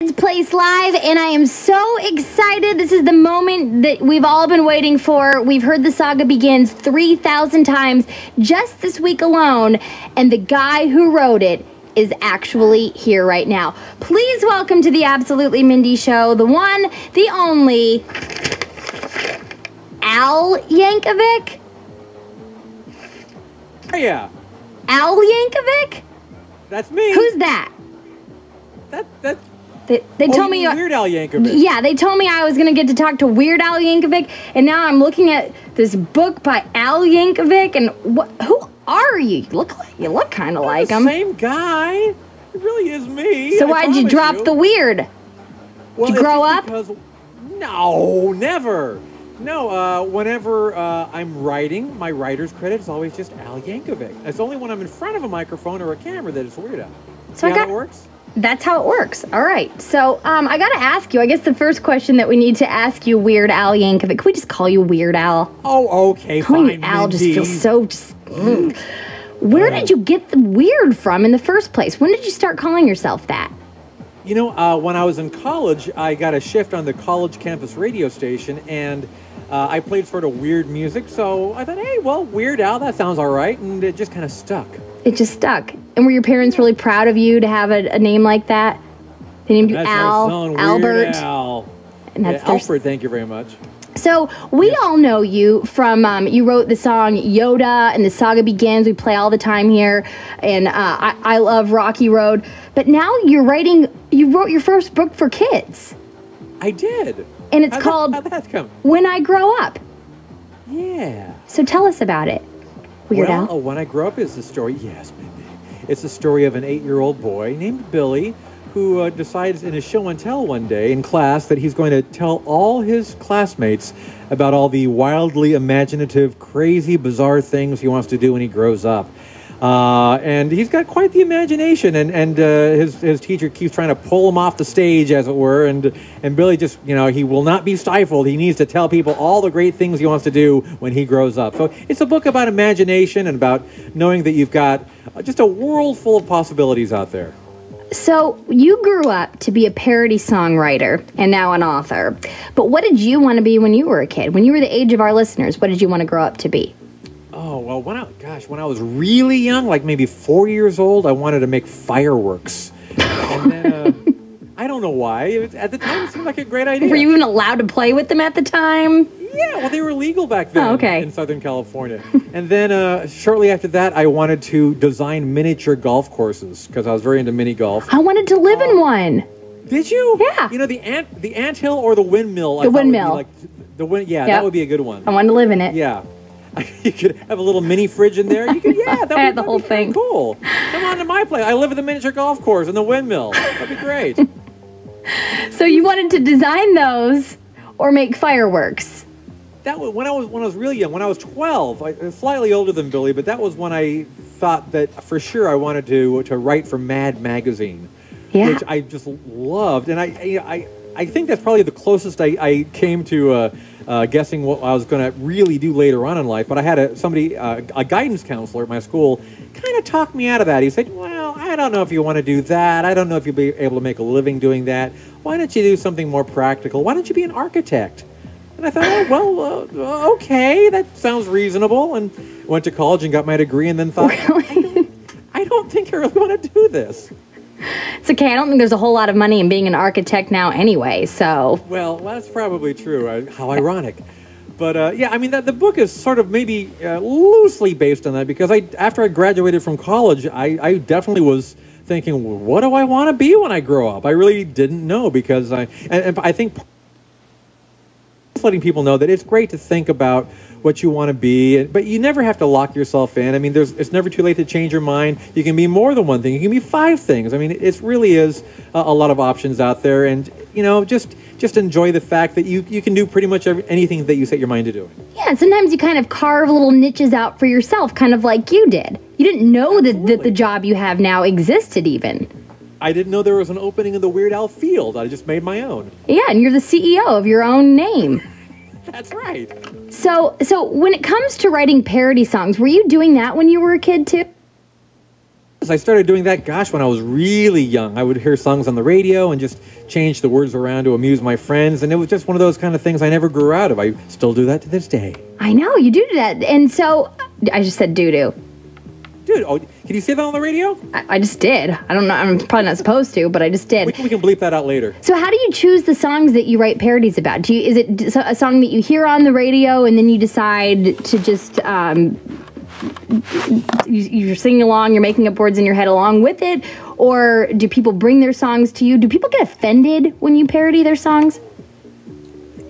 Place live, and I am so excited. This is the moment that we've all been waiting for. We've heard the saga begins 3,000 times just this week alone, and the guy who wrote it is actually here right now. Please welcome to the Absolutely Mindy Show, the one, the only, Al Yankovic. Yeah. Al Yankovic? That's me. Who's that? That's They told me Weird Al Yankovic. Yeah, they told me I was going to get to talk to Weird Al Yankovic, and now I'm looking at this book by Al Yankovic, and who are you? You look kind of like him. Same guy. It really is me. So why'd you drop the weird? Well, did you grow up? No, never. No, whenever I'm writing, my writer's credit is always just Al Yankovic. It's only when I'm in front of a microphone or a camera that it's Weird Al. So See how that works? That's how it works. All right. So I got to ask you, I guess the first question that we need to ask you, Weird Al Yankovic, can we just call you Weird Al? Oh, okay, Calling fine, you Al Mindy. just feels so... Where did you get the weird from in the first place? When did you start calling yourself that? You know, when I was in college, I got a shift on the college campus radio station, and I played sort of weird music, so I thought, hey, well, Weird Al, that sounds all right, and it just kind of stuck. It just stuck. And were your parents really proud of you to have a name like that? They named you Al, son, Albert. Weird Al. And that's Alfred, thank you very much. So we all know you from, you wrote the song Yoda and the saga begins. We play all the time here. And I love Rocky Road. But now you wrote your first book for kids. I did. And it's called How'd that come? When I Grow Up. Yeah. So tell us about it, Weird Al. Well, When I Grow Up is the story, yes, Mindy. It's the story of an 8-year-old boy named Billy who decides in his show and tell one day in class that he's going to tell all his classmates about all the wildly imaginative, crazy, bizarre things he wants to do when he grows up. And he's got quite the imagination, and his teacher keeps trying to pull him off the stage, as it were, and Billy just, he will not be stifled. He needs to tell people all the great things he wants to do when he grows up. So it's a book about imagination and about knowing that you've got just a world full of possibilities out there. So you grew up to be a parody songwriter and now an author. But what did you want to be when you were a kid? When you were the age of our listeners, what did you want to grow up to be? Oh, well, when I was really young, like maybe 4 years old, I wanted to make fireworks. And then, I don't know why. At the time, it seemed like a great idea. Were you even allowed to play with them at the time? Yeah, well, they were legal back then in Southern California. And then shortly after that, I wanted to design miniature golf courses because I was very into mini golf. I wanted to live in one. Did you? Yeah. You know, the anthill or the windmill? The windmill. That would be a good one. I wanted to live in it. Yeah. You could have a little mini fridge in there. You could, that would had the whole thing. Cool. Come on to my place. I live at the miniature golf course and the windmill. That'd be great. So you wanted to design those or make fireworks? That was when I was really young. When I was 12, I was slightly older than Billy, but that was when I thought that for sure I wanted to write for Mad Magazine, which I just loved, and I think that's probably the closest I came to guessing what I was going to really do later on in life. But I had a guidance counselor at my school kind of talk me out of that. He said, well, I don't know if you want to do that. I don't know if you'll be able to make a living doing that. Why don't you do something more practical? Why don't you be an architect? And I thought, okay, that sounds reasonable. And went to college and got my degree and then thought, really? I don't think I really want to do this. It's okay. I don't think there's a whole lot of money in being an architect now anyway, so... Well, that's probably true. How ironic. But, the book is sort of maybe loosely based on that because after I graduated from college, I definitely was thinking, what do I want to be when I grow up? I really didn't know because I think letting people know that it's great to think about what you want to be, but you never have to lock yourself in. I mean, it's never too late to change your mind. You can be more than one thing. You can be 5 things. I mean, it really is a lot of options out there, and just enjoy the fact that you can do pretty much anything that you set your mind to doing. Yeah, sometimes you kind of carve little niches out for yourself, kind of like you did. You didn't know that the job you have now existed even. I didn't know there was an opening in the Weird Al field. I just made my own. Yeah, and you're the CEO of your own name. That's right. So when it comes to writing parody songs, were you doing that when you were a kid too? I started doing that, gosh, when I was really young. I would hear songs on the radio and just change the words around to amuse my friends. And it was just one of those kind of things I never grew out of. I still do that to this day. I know, you do that. And so, I just said doo-doo. Dude, oh, can you say that on the radio? I just did. I don't know. I'm probably not supposed to, but I just did. We can bleep that out later. So how do you choose the songs that you write parodies about? Is it a song that you hear on the radio and then you decide to just... you're singing along, you're making up words in your head along with it? Or do people bring their songs to you? Do people get offended when you parody their songs?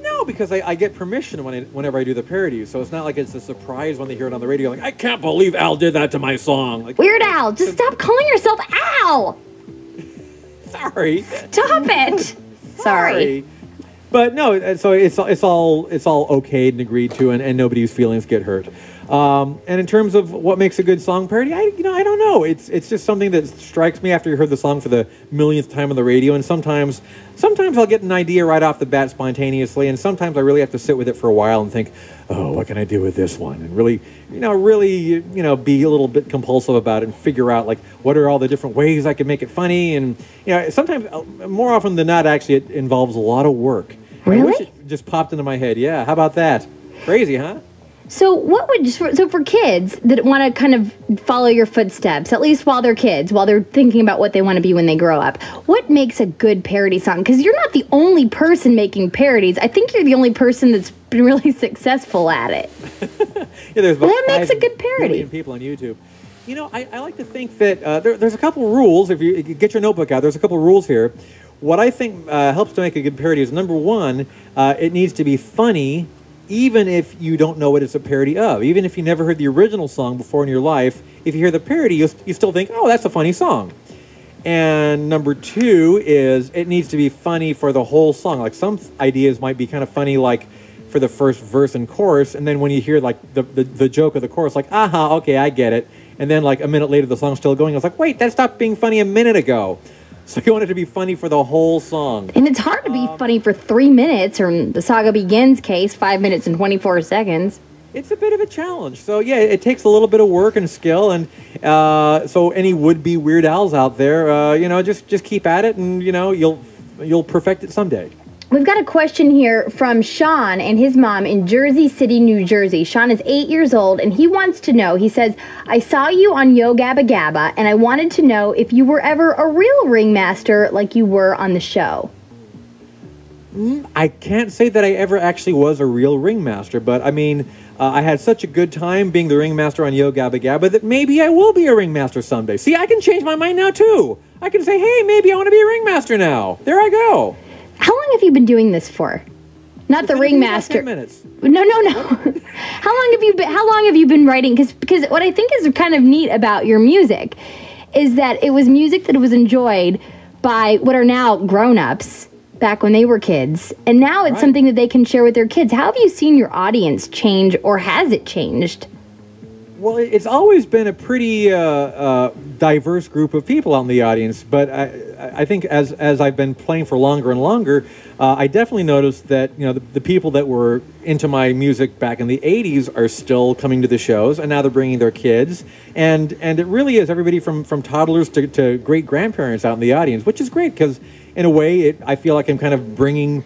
No, because I get permission whenever I do the parody, so it's not like it's a surprise when they hear it on the radio. Like, I can't believe Al did that to my song. Like, Weird Al, just stop calling yourself Al. Sorry. Stop it. Sorry. But no, so it's all okayed and agreed to, and nobody's feelings get hurt. And in terms of what makes a good song parody, I don't know. It's just something that strikes me after you heard the song for the millionth time on the radio, and sometimes I'll get an idea right off the bat spontaneously, and sometimes I really have to sit with it for a while and think, oh, what can I do with this one? And really be a little bit compulsive about it and figure out, like, what are all the different ways I can make it funny? And, sometimes, more often than not, actually, it involves a lot of work. Really? I wish it just popped into my head. Yeah, how about that? Crazy, huh? So for kids that want to kind of follow your footsteps, at least while they're kids, while they're thinking about what they want to be when they grow up, what makes a good parody song? Because you're not the only person making parodies. I think you're the only person that's been really successful at it. Yeah, there's about what makes a good parody? 5 million people on YouTube. I like to think that there's a couple rules. If you get your notebook out, there's a couple rules here. What I think helps to make a good parody is, number one, it needs to be funny, even if you don't know what it's a parody of. Even if you never heard the original song before in your life, if you hear the parody, you still think, oh, that's a funny song. And number two is it needs to be funny for the whole song. Like, some ideas might be kind of funny, like for the first verse and chorus, and then when you hear like the joke of the chorus, like, aha, okay, I get it. And then like a minute later, the song's still going. I was like, wait, that stopped being funny a minute ago. So you want it to be funny for the whole song. And it's hard to be funny for 3 minutes, or in the Saga Begins case, 5 minutes and 24 seconds. It's a bit of a challenge. So yeah, it takes a little bit of work and skill. And so any would-be Weird Als out there, just keep at it, and you'll perfect it someday. We've got a question here from Sean and his mom in Jersey City, New Jersey. Sean is 8 years old, and he wants to know, he says, I saw you on Yo Gabba Gabba, and I wanted to know if you were ever a real ringmaster like you were on the show. I can't say that I ever actually was a real ringmaster, but I mean, I had such a good time being the ringmaster on Yo Gabba Gabba that maybe I will be a ringmaster someday. See, I can change my mind now, too. I can say, hey, maybe I want to be a ringmaster now. There I go. How long have you been doing this for? Not the ringmaster. 10 minutes. No. How long have you been writing? Because what I think is kind of neat about your music is that it was music that was enjoyed by what are now grown-ups back when they were kids, and now it's something that they can share with their kids. How have you seen your audience change, or has it changed? Well, it's always been a pretty diverse group of people out in the audience, but I think as I've been playing for longer and longer, I definitely noticed that the people that were into my music back in the 80s are still coming to the shows, and now they're bringing their kids, and it really is everybody from toddlers to great grandparents out in the audience, which is great because in a way I feel like I'm kind of bringing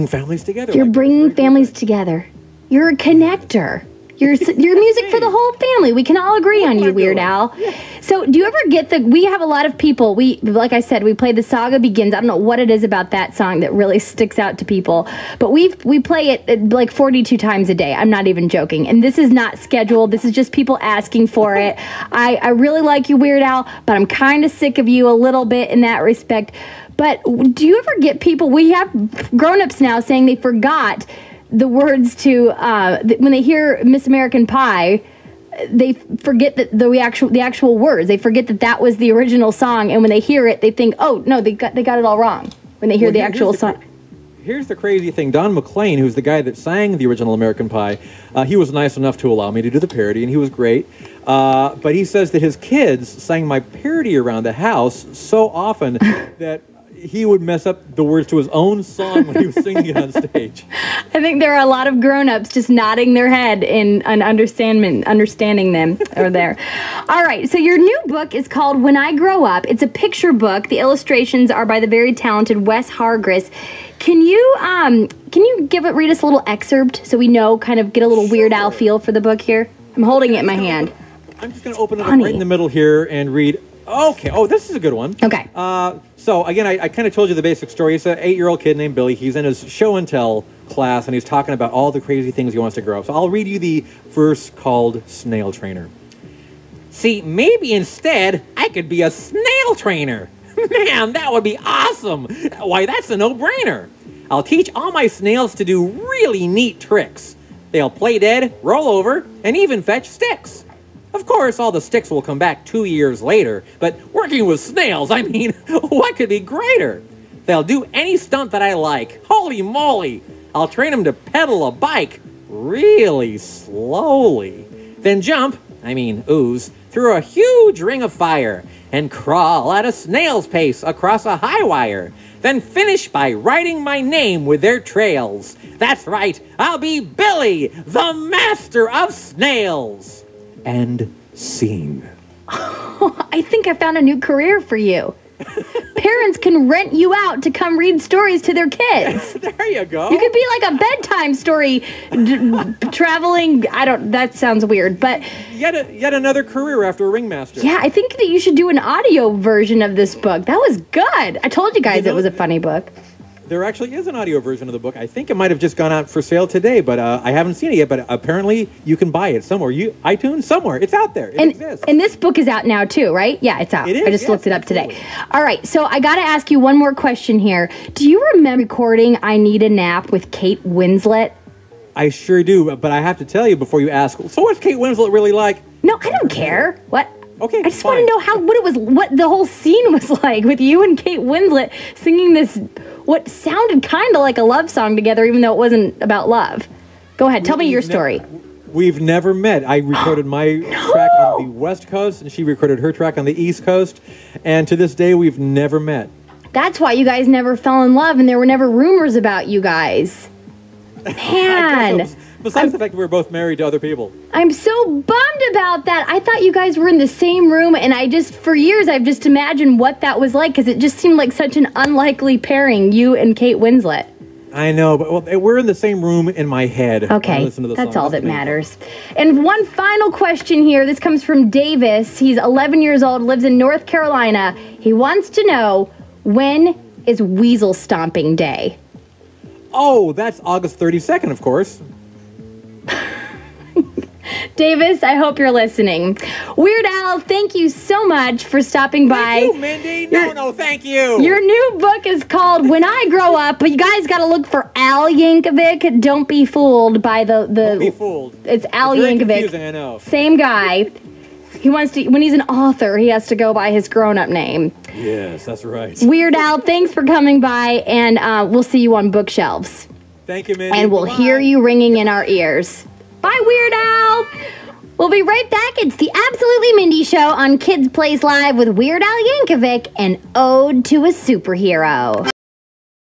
families together. You're bringing families together. You're a connector. Your music for the whole family. We can all agree on you, Weird Al. Yeah. So do you ever get we have a lot of people, like I said, we play The Saga Begins. I don't know what it is about that song that really sticks out to people, but we play it like 42 times a day. I'm not even joking. And this is not scheduled. This is just people asking for it. I really like you, Weird Al, but I'm kind of sick of you a little bit in that respect. But do you ever get people, we have grown-ups now saying they forgot the words to when they hear Miss American Pie, they forget that the actual words. They forget that was the original song, and when they hear it, they think, oh no, they got it all wrong when they hear the actual song. Here's the crazy thing: Don McLean, who's the guy that sang the original American Pie, he was nice enough to allow me to do the parody, and he was great. But he says that his kids sang my parody around the house so often that he would mess up the words to his own song when he was singing it on stage. I think there are a lot of grown-ups just nodding their head in an understanding them or there. All right, so your new book is called When I Grow Up. It's a picture book. The illustrations are by the very talented Wes Hargris. Can you read us a little excerpt so we know, kind of get a little Weird Al feel for the book here? I'm holding it in my hand. I'm just going to open it up right in the middle here and read. Okay. Oh, this is a good one. Okay. So, again, I kind of told you the basic story. It's an 8-year-old kid named Billy. He's in his show and tell class, and he's talking about all the crazy things he wants to grow up. So I'll read you the verse called Snail Trainer. See, maybe instead I could be a snail trainer. Man, that would be awesome. Why, that's a no-brainer. I'll teach all my snails to do really neat tricks. They'll play dead, roll over, and even fetch sticks. Of course, all the sticks will come back 2 years later, but working with snails, I mean, what could be greater? They'll do any stunt that I like. Holy moly! I'll train them to pedal a bike really slowly. Then jump, ooze, through a huge ring of fire and crawl at a snail's pace across a high wire. Then finish by writing my name with their trails. That's right, I'll be Billy, the master of snails. And scene. I think I found a new career for you. Parents can rent you out to come read stories to their kids. There you go. You could be like a bedtime story traveling. That sounds weird, but yet another career after a ringmaster. Yeah, I think that you should do an audio version of this book. That was good. I told you guys it was a funny book. There actually is an audio version of the book. I think it might have just gone out for sale today, but I haven't seen it yet. But apparently you can buy it somewhere. iTunes, somewhere. It's out there. It exists. And this book is out now too, right? Yeah, it's out. It is, I just looked it up today. All right, so I got to ask you one more question here. Do you remember recording I Need a Nap with Kate Winslet? I sure do, but I have to tell you before you ask, so what's Kate Winslet really like? No, I don't care. What? Okay, I just want to know what the whole scene was like with you and Kate Winslet singing this, what sounded kind of like a love song together, even though it wasn't about love. Go ahead, tell me your story. We've never met. I recorded my track on the West Coast, and she recorded her track on the East Coast, and to this day, we've never met. That's why you guys never fell in love, and there were never rumors about you guys. Man. Besides the fact that we're both married to other people. I'm so bummed about that. I thought you guys were in the same room, and for years, I've just imagined what that was like, because it just seemed like such an unlikely pairing, you and Kate Winslet. I know, but we're in the same room in my head. Okay, that's all that matters. And one final question here. This comes from Davis. He's 11 years old, lives in North Carolina. He wants to know, when is Weasel Stomping Day? Oh, that's August 32nd, of course. Davis, I hope you're listening. Weird Al, thank you so much for stopping by. Thank you, Mindy. No, thank you. Your new book is called When I Grow Up, but you guys got to look for Al Yankovic. Don't be fooled by the... Don't be fooled. It's Al Yankovic. Yankovic. Confusing, I know. Same guy. He wants to, when he's an author, he has to go by his grown-up name. Yes, that's right. Weird Al, thanks for coming by, and we'll see you on bookshelves. Thank you, Mindy. And we'll hear you ringing in our ears. Bye, Weird Al. We'll be right back. It's the Absolutely Mindy Show on Kids Place Live with Weird Al Yankovic, an ode to a superhero.